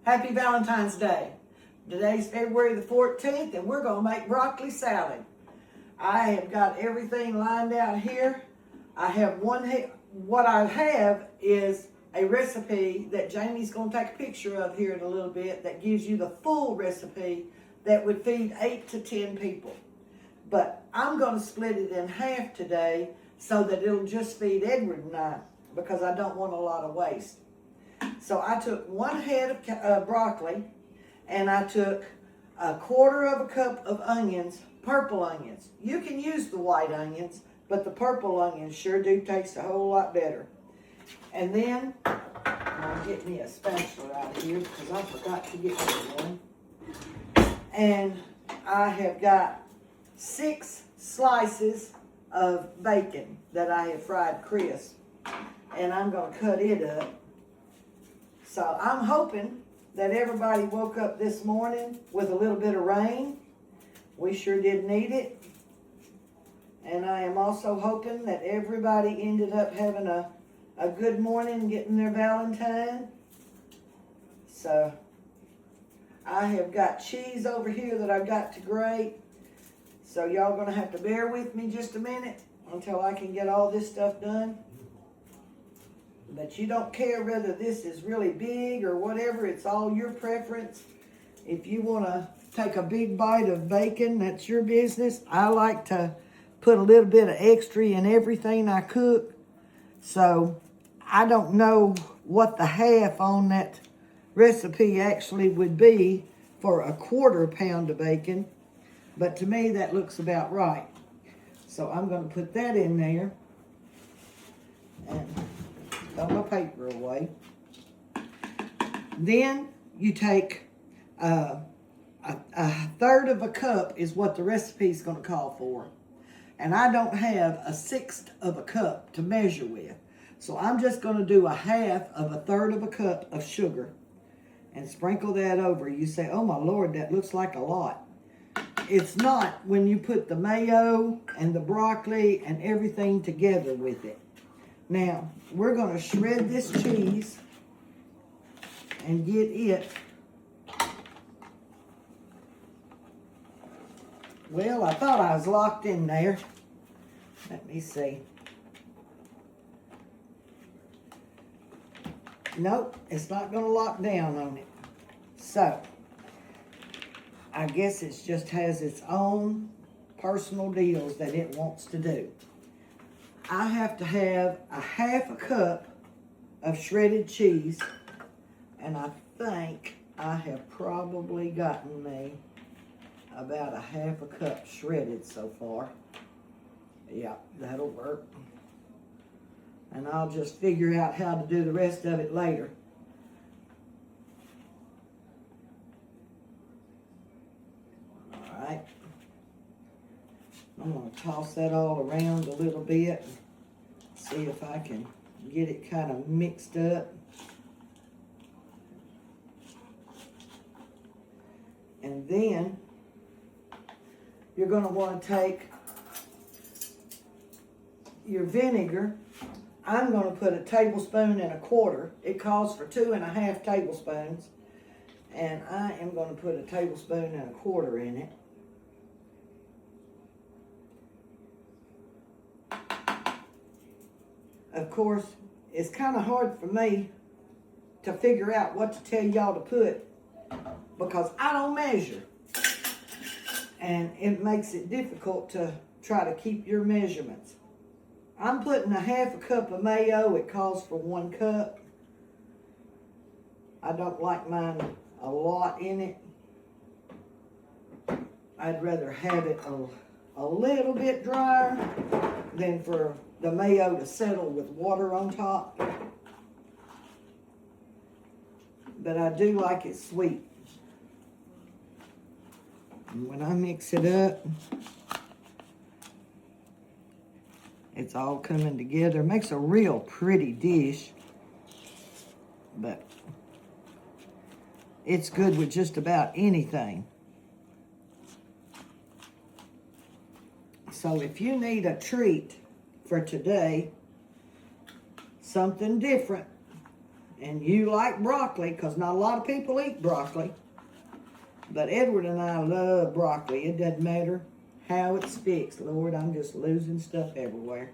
Happy Valentine's Day. Today's February the 14th and we're going to make broccoli salad. I have got everything lined out here. What I have is a recipe that Jamie's going to take a picture of here in a little bit that gives you the full recipe that would feed 8 to 10 people. But I'm going to split it in half today so that it'll just feed Edward and I because I don't want a lot of waste. So I took 1 head of broccoli and I took 1/4 cup of onions, purple onions. You can use the white onions, but the purple onions sure do taste a whole lot better. And then I'll get me a spatula out of here because I forgot to get one. And I have got 6 slices of bacon that I have fried crisp. And I'm going to cut it up. So I'm hoping that everybody woke up this morning with a little bit of rain. We sure did need it. And I am also hoping that everybody ended up having a good morning, getting their Valentine. So I have got cheese over here that I've got to grate. So y'all gonna have to bear with me just a minute until I can get all this stuff done. But you don't care whether this is really big or whatever. It's all your preference. If you want to take a big bite of bacon, that's your business. I like to put a little bit of extra in everything I cook. So I don't know what the half on that recipe actually would be for a 1/4 pound of bacon. But to me, that looks about right. So I'm going to put that in there. And throw my paper away. Then you take a 1/3 cup is what the recipe is going to call for. And I don't have a 1/6 cup to measure with. So I'm just going to do a 1/2 cup of sugar and sprinkle that over. You say, oh my Lord, that looks like a lot. It's not when you put the mayo and the broccoli and everything together with it. Now, we're going to shred this cheese and get it. Well, I thought I was locked in there. Let me see. Nope, it's not going to lock down on it. So, I guess it just has its own personal deals that it wants to do. I have to have a 1/2 cup of shredded cheese, and I think I have probably gotten me about a 1/2 cup shredded so far. Yeah, that'll work. And I'll just figure out how to do the rest of it later. All right. I'm going to toss that all around a little bit. See if I can get it kind of mixed up. And then you're going to want to take your vinegar. I'm going to put 1 tablespoon and 1/4. It calls for 2.5 tablespoons. And I am going to put 1 tablespoon and 1/4 in it. Of course, it's kind of hard for me to figure out what to tell y'all to put because I don't measure. And it makes it difficult to try to keep your measurements. I'm putting 1/2 cup of mayo. It calls for 1 cup. I don't like mine a lot in it. I'd rather have it a little bit drier than for the mayo to settle with water on top. But I do like it sweet. And when I mix it up, it's all coming together. It makes a real pretty dish. But it's good with just about anything. So if you need a treat for today, something different, and you like broccoli, because not a lot of people eat broccoli, but Edward and I love broccoli. It doesn't matter how it's fixed. Lord, I'm just losing stuff everywhere.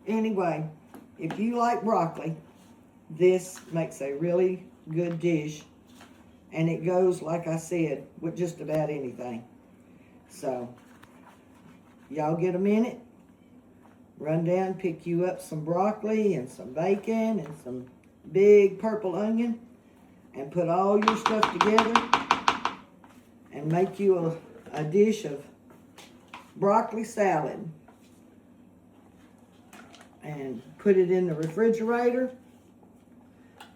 Anyway, if you like broccoli, this makes a really good dish. And it goes, like I said, with just about anything. So, y'all get a minute, run down, pick you up some broccoli and some bacon and some big purple onion, and put all your stuff together and make you a dish of broccoli salad. And put it in the refrigerator.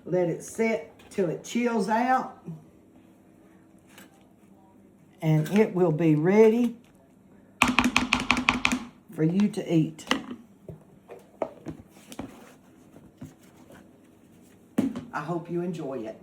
Let it set till it chills out. And it will be ready for you to eat. I hope you enjoy it.